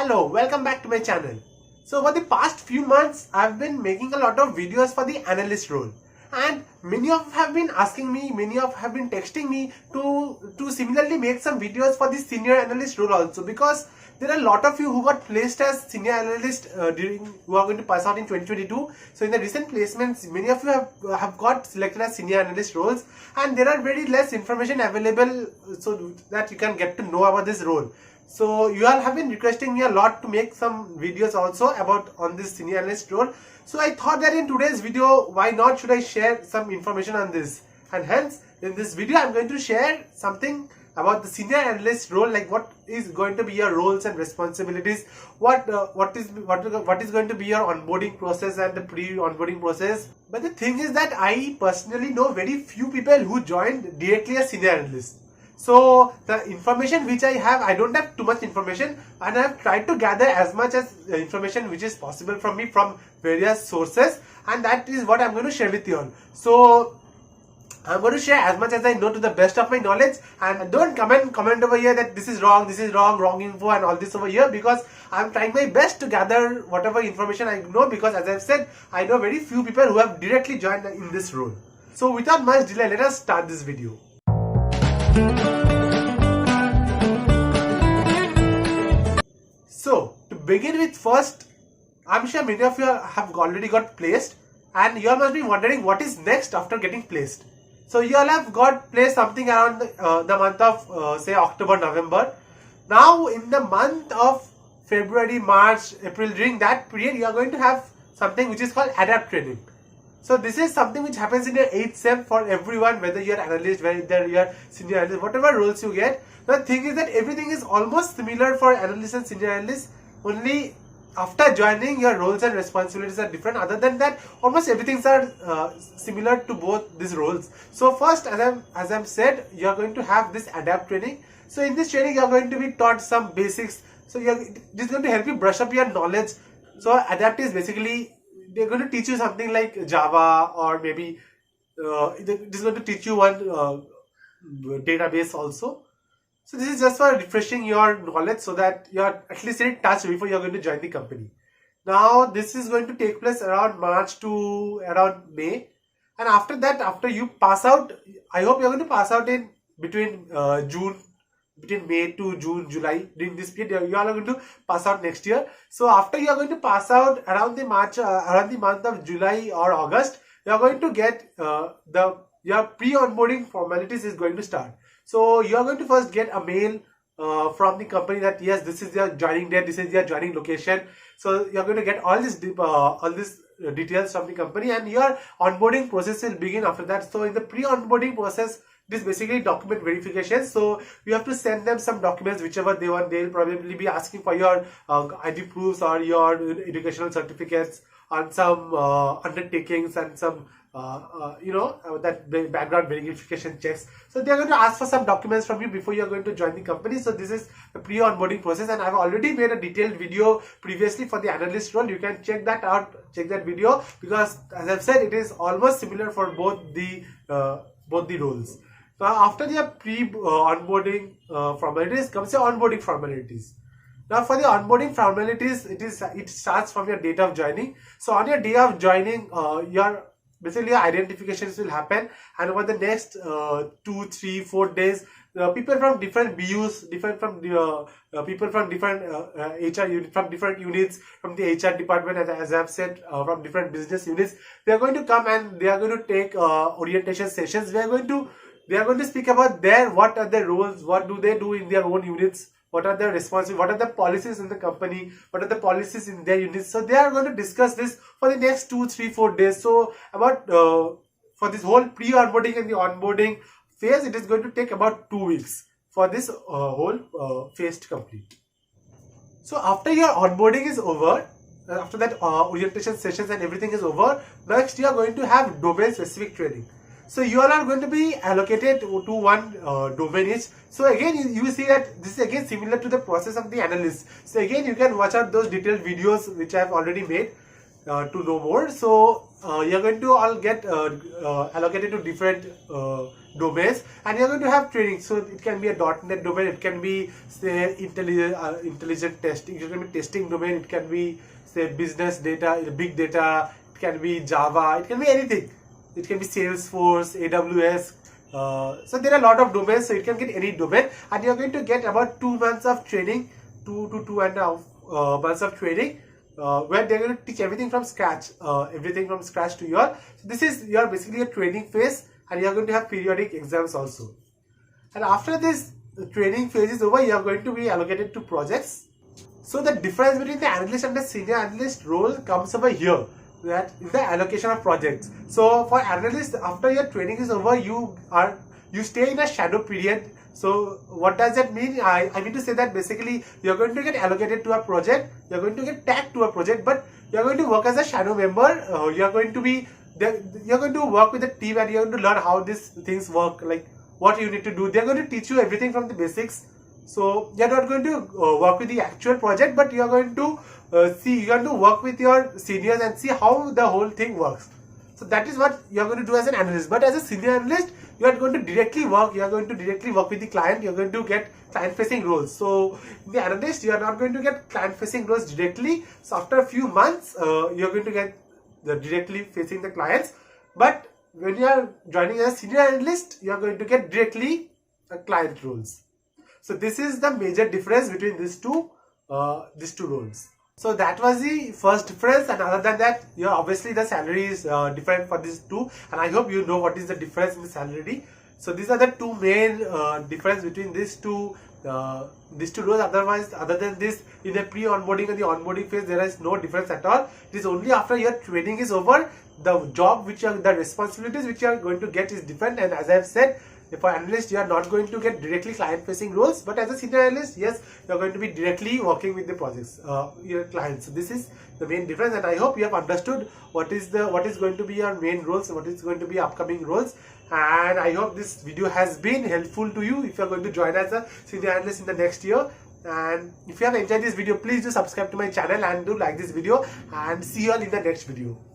Hello, welcome back to my channel. So over the past few months, I've been making a lot of videos for the analyst role. And many of have been asking me, many of have been texting me to similarly make some videos for the senior analyst role also, because there are a lot of you who got placed as senior analyst who are going to pass out in 2022. So in the recent placements, many of you have got selected as senior analyst roles, and there are very less information available so that you can get to know about this role. So you all have been requesting me a lot to make some videos also about on this senior analyst role. So I thought that in today's video, why not should I share some information on this, and hence in this video I'm going to share something about the senior analyst role, like what is going to be your roles and responsibilities, what is going to be your onboarding process and the pre-onboarding process. But the thing is that I personally know very few people who joined directly as senior analyst. So the information which I have, I don't have too much information, and I have tried to gather as much as information which is possible from me from various sources, and that is what I'm going to share with you all. So I'm going to share as much as I know to the best of my knowledge, and don't comment over here that this is wrong wrong info and all this over here, because I'm trying my best to gather whatever information I know, because as I've said, I know very few people who have directly joined in this role. So without much delay, let us start this video. So to begin with, first, I'm sure many of you have already got placed, and you all must be wondering what is next after getting placed. So you all have got placed something around the month of say October, November. Now in the month of February, March, April, during that period you are going to have something which is called adapt training. So this is something which happens in your 8th sem for everyone, whether you are analyst, whether you are senior analyst, whatever roles you get. The thing is that everything is almost similar for analyst and senior analyst, only after joining your roles and responsibilities are different. Other than that, almost everything are similar to both these roles. So first, as I've said, you are going to have this adapt training. So in this training you are going to be taught some basics. So this is going to help you brush up your knowledge. So adapt is basically, they're going to teach you something like Java, or maybe this is going to teach you one database also. So this is just for refreshing your knowledge so that you are at least in touch before you are going to join the company. Now this is going to take place around March to around May, and after that, after you pass out, I hope you are going to pass out in between May to June, July. During this period, you all are going to pass out next year. So after you are going to pass out around the around the month of July or August, you are going to get your pre-onboarding formalities is going to start. So you are going to first get a mail from the company that yes, this is your joining date, this is your joining location. So you are going to get all this details from the company, and your onboarding process will begin after that. So in the pre-onboarding process, this basically document verification. So you have to send them some documents, whichever they want. They'll probably be asking for your ID proofs or your educational certificates, and some undertakings, and some that background verification checks. So they are going to ask for some documents from you before you are going to join the company. So this is the pre-onboarding process, and I've already made a detailed video previously for the analyst role. You can check that out, check that video, because as I've said, it is almost similar for both the roles. Now after the pre-onboarding formalities comes the onboarding formalities. Now for the onboarding formalities, it starts from your date of joining. So on your day of joining, basically your identifications will happen, and over the next 2, 3, 4 days, people from different BUs, people from different HR units, from different units, from the HR department, as I've said, from different business units, they are going to come and they are going to take orientation sessions. They are going to speak about what are their roles, what do they do in their own units, what are their responsibilities, what are the policies in the company, what are the policies in their units. So they are going to discuss this for the next 2, 3, 4 days. So about for this whole pre-onboarding and the onboarding phase, it is going to take about 2 weeks for this whole phase to complete. So after your onboarding is over, after that orientation sessions and everything is over, next you are going to have domain specific training. So you all are going to be allocated to one domain each. So again, you see that this is again similar to the process of the analyst. So again, you can watch out those detailed videos which I have already made to know more. So you're going to all get allocated to different domains, and you're going to have training. So it can be a .NET domain, it can be say intelligent testing, it can be testing domain, it can be say business data, big data, it can be Java, it can be anything. It can be Salesforce, AWS. So there are a lot of domains, so you can get any domain, and you're going to get about 2 months of training, 2 to 2.5 months of training, where they're going to teach everything from scratch, to you all. So this is your basically a training phase, and you're going to have periodic exams also. And after this training phase is over, you're going to be allocated to projects. So the difference between the analyst and the senior analyst role comes over here. That is the allocation of projects. So for analyst, after your training is over, you stay in a shadow period. So what does that mean? I mean to say that basically you're going to get allocated to a project, you're going to get tagged to a project, but you're going to work as a shadow member. You're going to work with the team, and you're going to learn how these things work, like what you need to do. They're going to teach you everything from the basics. So you're not going to work with the actual project, but you're going to work with your seniors and see how the whole thing works. So that is what you're going to do as an analyst. But as a senior analyst, you are going to directly work with the client. You're going to get client facing roles. So in the analyst, you are not going to get client facing roles directly. So after a few months, you're going to get directly facing the clients. But when you are joining as a senior analyst, you are going to get directly client roles. So this is the major difference between these two roles. So that was the first difference, and other than that, obviously the salary is different for these two, and I hope you know what is the difference in the salary. So these are the two main difference between these two roles. Otherwise, other than this, in the pre-onboarding and the onboarding phase, there is no difference at all. It is only after your training is over, the job the responsibilities which you are going to get is different. And as I have said, for analyst, you are not going to get directly client-facing roles, but as a senior analyst, yes, you are going to be directly working with the projects, your clients. So this is the main difference, and I hope you have understood what is going to be your main roles, what is going to be upcoming roles. And I hope this video has been helpful to you if you are going to join as a senior analyst in the next year. And if you have enjoyed this video, please do subscribe to my channel and do like this video, and see you all in the next video.